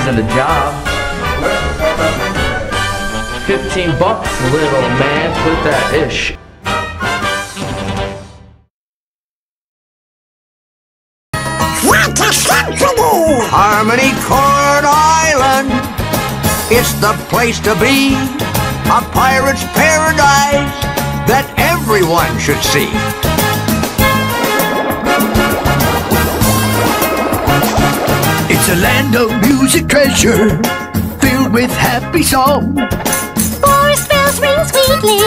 isn't a job. $15, little man, put that ish. Harmony Court Island, it's the place to be, a pirate's paradise that everyone should see. It's a land of music treasure, filled with happy song. Forest bells ring sweetly,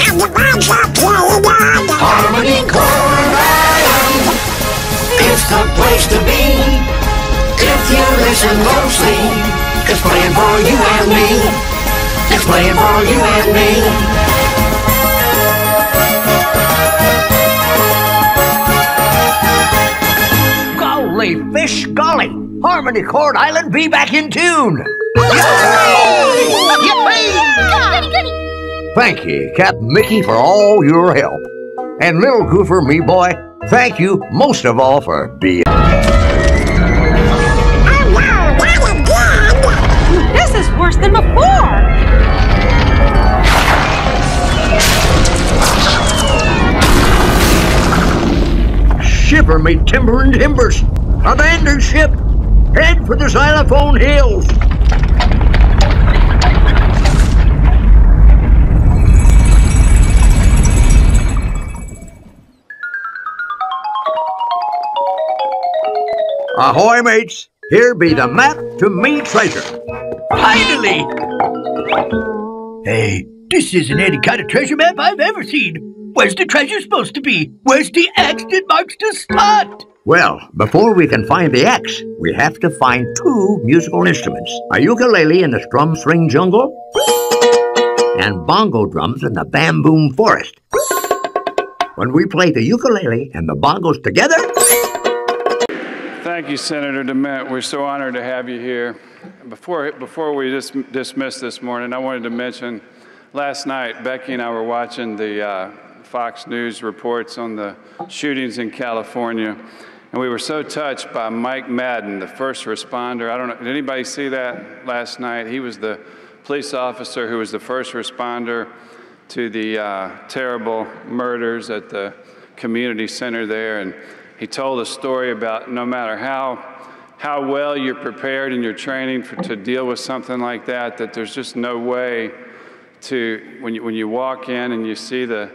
and the birds are playing on. Harmony Court Island, it's the place to be. If you listen closely, it's playing for you and me. It's playing for you and me. Golly fish, golly! Harmony Court Island be back in tune! Yippee! Thank you, Captain Mickey, for all your help. And Little Goofer, me boy, thank you most of all for being... This is worse than before! Shiver me timber and timbers! Abandon ship! Head for the Xylophone Hills! Ahoy, mates! Here be the map to me treasure. Finally! Hey, this isn't any kind of treasure map I've ever seen. Where's the treasure supposed to be? Where's the X that marks the spot? Well, before we can find the X, we have to find two musical instruments. A ukulele in the strum string jungle, and bongo drums in the bamboo forest. When we play the ukulele and the bongos together... Thank you, Senator DeMint. We're so honored to have you here. Before we dismiss this morning, I wanted to mention last night, Becky and I were watching the Fox News reports on the shootings in California, and we were so touched by Mike Madden, the first responder. I don't know, did anybody see that last night? He was the police officer who was the first responder to the terrible murders at the community center there, and he told a story about no matter how well you're prepared in your training to deal with something like that, that there's just no way to, when you walk in and you see the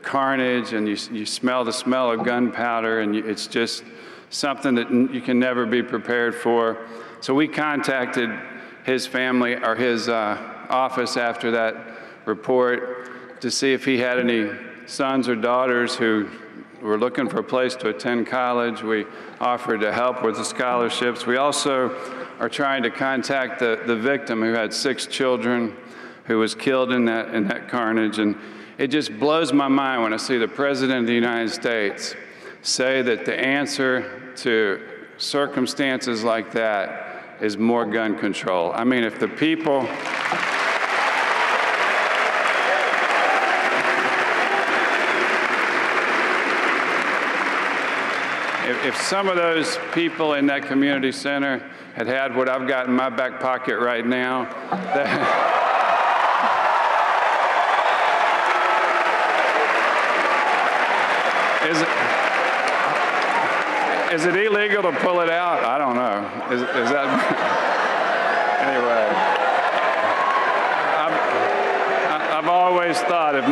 carnage and you smell the smell of gunpowder, and it's just something that you can never be prepared for. So we contacted his family or his office after that report to see if he had any sons or daughters who were looking for a place to attend college. We offered to help with the scholarships. We also are trying to contact the victim who had 6 children who was killed in that carnage. And it just blows my mind when I see the President of the United States say that the answer to circumstances like that is more gun control. I mean, if the people... If some of those people in that community center had what I've got in my back pocket right now, is it illegal to pull it out? I don't know. Is that anyway? I've always thought if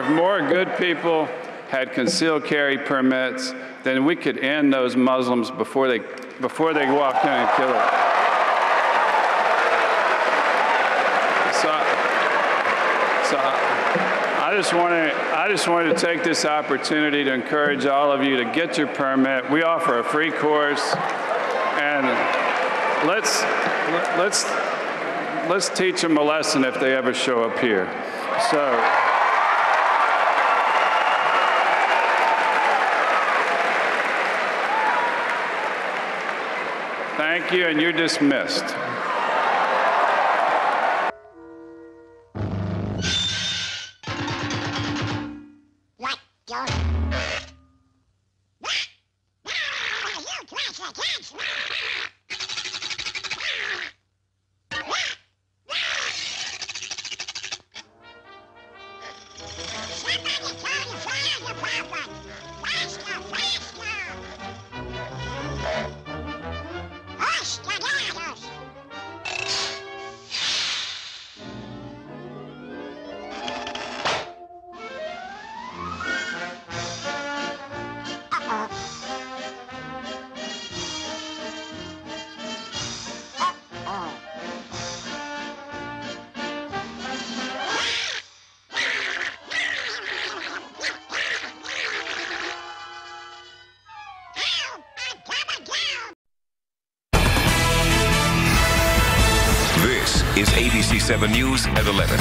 more good people had concealed carry permits, then we could end those Muslims before they walk in and kill it. So I just wanted to take this opportunity to encourage all of you to get your permit. We offer a free course, and let's teach them a lesson if they ever show up here. So. Thank you, and you're dismissed. What, George? is ABC 7 News at 11.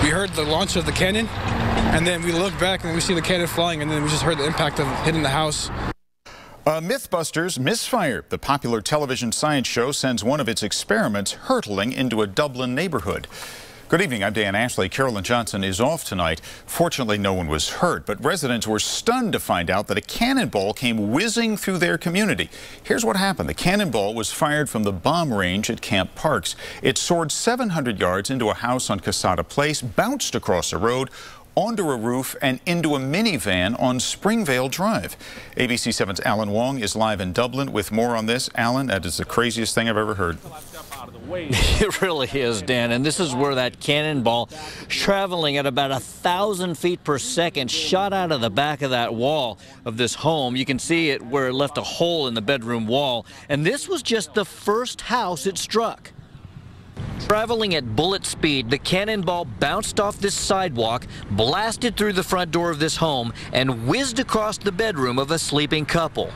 We heard the launch of the cannon, and then we look back and we see the cannon flying, and then we just heard the impact of hitting the house. Mythbusters Misfire, the popular television science show, sends one of its experiments hurtling into a Dublin neighborhood. Good evening, I'm Dan Ashley. Carolyn Johnson is off tonight. Fortunately, no one was hurt, but residents were stunned to find out that a cannonball came whizzing through their community. Here's what happened. The cannonball was fired from the bomb range at Camp Parks. It soared 700 yards into a house on Casada Place, bounced across a road, onto a roof, and into a minivan on Springvale Drive. ABC 7's Alan Wong is live in Dublin with more on this. Alan, that is the craziest thing I've ever heard. It really is, Dan, and this is where that cannonball, traveling at about 1,000 feet per second, shot out of the back of that wall of this home. You can see it where it left a hole in the bedroom wall, and this was just the first house it struck. Traveling at bullet speed, the cannonball bounced off this sidewalk, blasted through the front door of this home, and whizzed across the bedroom of a sleeping couple.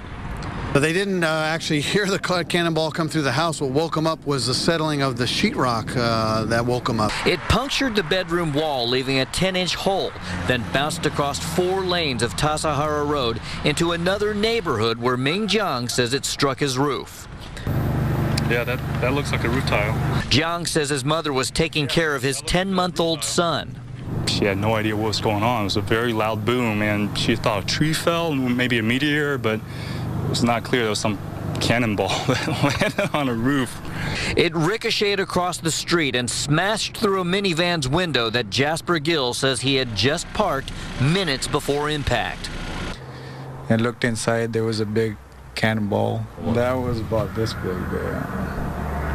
They didn't actually hear the cannonball come through the house. What woke them up was the settling of the sheetrock that woke them up. It punctured the bedroom wall, leaving a 10-inch hole, then bounced across 4 lanes of Tasahara Road into another neighborhood where Ming Jiang says it struck his roof. Yeah, that looks like a roof tile. Jiang says his mother was taking care of his 10-month-old son. She had no idea what was going on. It was a very loud boom, and she thought a tree fell, maybe a meteor, but it was not clear there was some cannonball that landed on a roof. It ricocheted across the street and smashed through a minivan's window that Jasper Gill says he had just parked minutes before impact. I looked inside, there was a big cannonball. That was about this big there.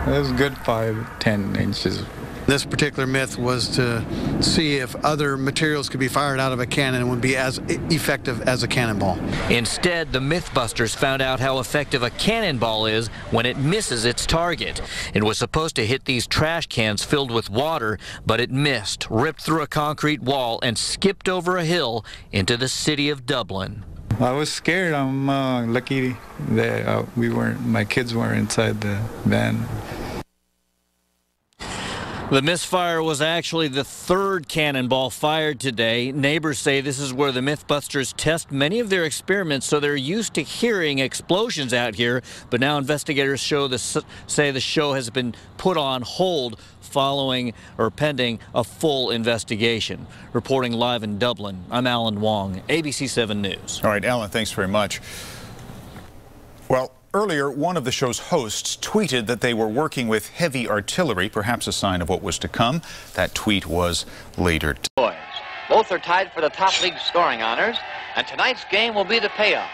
It was a good 5-10 inches. This particular myth was to see if other materials could be fired out of a cannon and would be as effective as a cannonball. Instead, the Mythbusters found out how effective a cannonball is when it misses its target. It was supposed to hit these trash cans filled with water, but it missed, ripped through a concrete wall, and skipped over a hill into the city of Dublin. I was scared. I'm lucky that my kids weren't inside the van. The misfire was actually the 3rd cannonball fired today. Neighbors say this is where the Mythbusters test many of their experiments, so they're used to hearing explosions out here. But now investigators say the show has been put on hold following or pending a full investigation. Reporting live in Dublin, I'm Alan Wong, ABC 7 News. All right, Alan, thanks very much. Well, earlier, one of the show's hosts tweeted that they were working with heavy artillery, perhaps a sign of what was to come. That tweet was later. Boys, both are tied for the top league scoring honors, and tonight's game will be the payoff.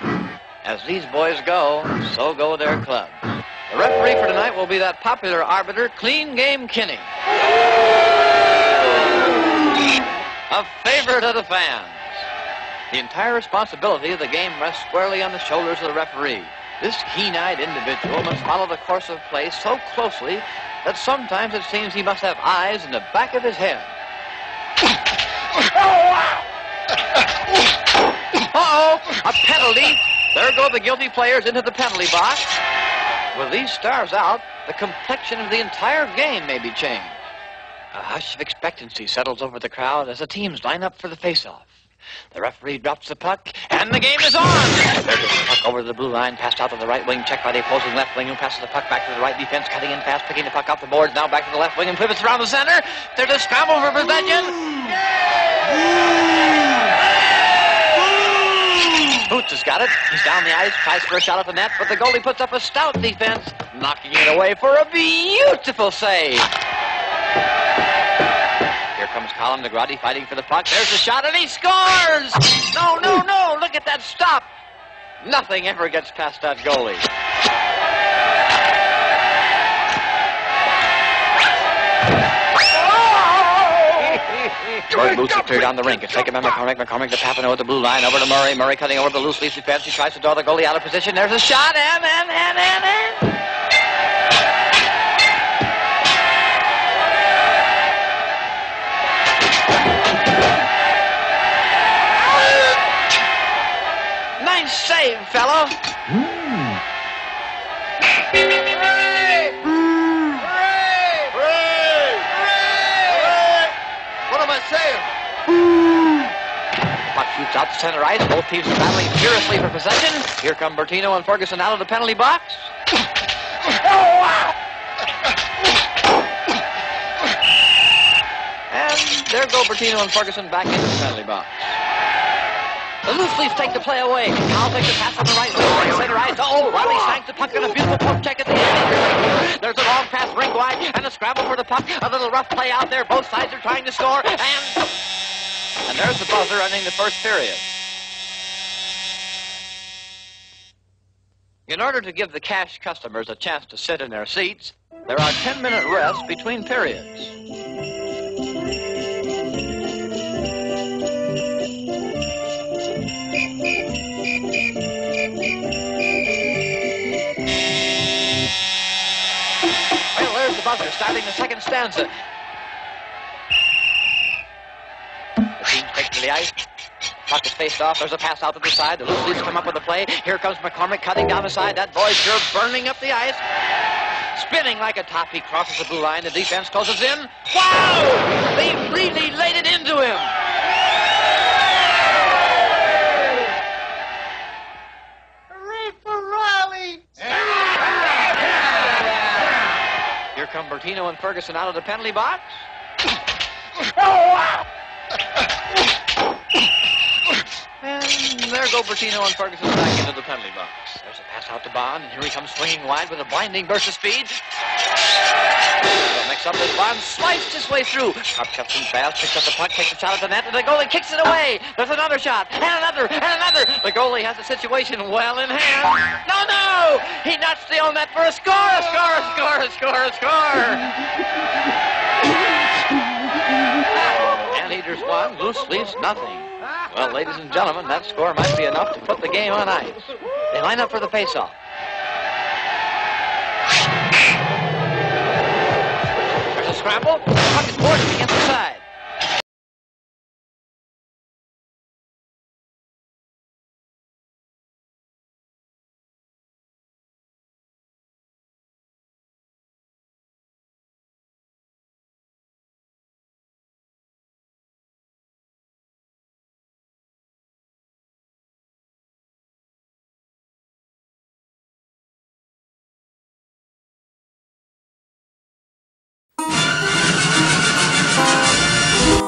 As these boys go, so go their clubs. The referee for tonight will be that popular arbiter, Clean Game Kinney. A favorite of the fans. The entire responsibility of the game rests squarely on the shoulders of the referee. This keen-eyed individual must follow the course of play so closely that sometimes it seems he must have eyes in the back of his head. Uh-oh, a penalty. There go the guilty players into the penalty box. With these stars out, the complexion of the entire game may be changed. A hush of expectancy settles over the crowd as the teams line up for the face-off. The referee drops the puck, and the game is on! There's the puck over the blue line, passed out to the right wing, checked by the opposing left wing, who passes the puck back to the right defense, cutting in fast, picking the puck off the boards, now back to the left wing, and pivots around the center. There's a scramble for possession. Boots has got it. He's down the ice, tries for a shot at the net, but the goalie puts up a stout defense, knocking it away for a beautiful save. Here comes Colin Negrati fighting for the puck. There's the shot, and he scores! No, no, no! Look at that stop! Nothing ever gets past that goalie. George Boots has cleared down the rink. It's taken by McCormick. McCormick to Papineau at the blue line. Over to Murray. Murray cutting over the loose leaf defense. He tries to draw the goalie out of position. There's a shot, and. Nice save, fellow. Hooray! Hooray! Shoots out to center ice. Both teams are battling furiously for possession. Here come Bertino and Ferguson out of the penalty box. And there go Bertino and Ferguson back into the penalty box. The loose leafs take the play away. Kyle takes the pass on the right wing, center ice. Oh, Riley sank the puck and a beautiful poke check at the end. There's a long pass rink wide and a scramble for the puck. A little rough play out there. Both sides are trying to score. And there's the buzzer ending the first period. In order to give the cash customers a chance to sit in their seats, there are 10-minute rests between periods. Well, there's the buzzer starting the second stanza. The team takes to the ice. Puck is faced off. There's a pass out to the side. The loose leafs come up with a play. Here comes McCormick cutting down the side. That boy's sure burning up the ice. Spinning like a top. He crosses the blue line. The defense closes in. Wow! They really laid it into him. Hooray for Riley! Here come Bertino and Ferguson out of the penalty box. And there go Bertino and Ferguson back into the penalty box. There's a pass out to Bond, and here he comes swinging wide with a blinding burst of speed. Mix up as Bond sliced his way through. Up cuts him fast, picks up the puck, takes a shot at the net, and the goalie kicks it away. There's another shot, and another, and another. The goalie has the situation well in hand. No! He nuts the own net for a score, a score, a score, a score, a score. Anteaters won, loose leaves nothing. Well, ladies and gentlemen, that score might be enough to put the game on ice. They line up for the face-off. There's a scramble. The puck is boarded against the side.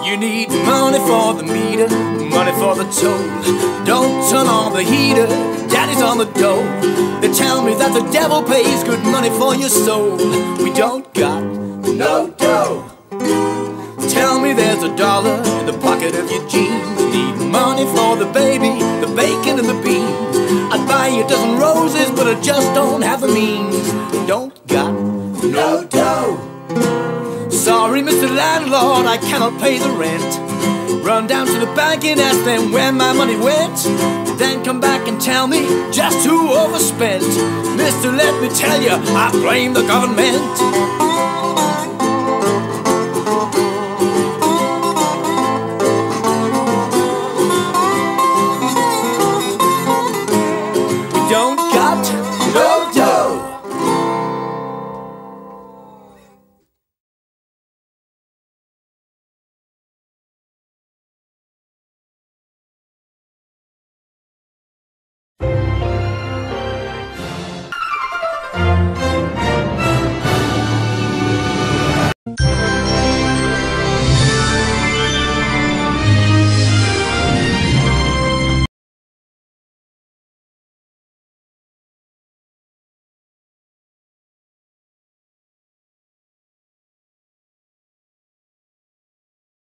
You need money for the meter, money for the toll. Don't turn on the heater, daddy's on the door. They tell me that the devil pays good money for your soul. We don't got no dough. Tell me there's $1 in the pocket of your jeans. Need money for the baby, the bacon and the beans. I'd buy you a dozen roses, but I just don't have the means. Don't got no dough. Sorry, Mr. Landlord, I cannot pay the rent. Run down to the bank and ask them where my money went. Then come back and tell me just who overspent. Mister, let me tell you, I blame the government.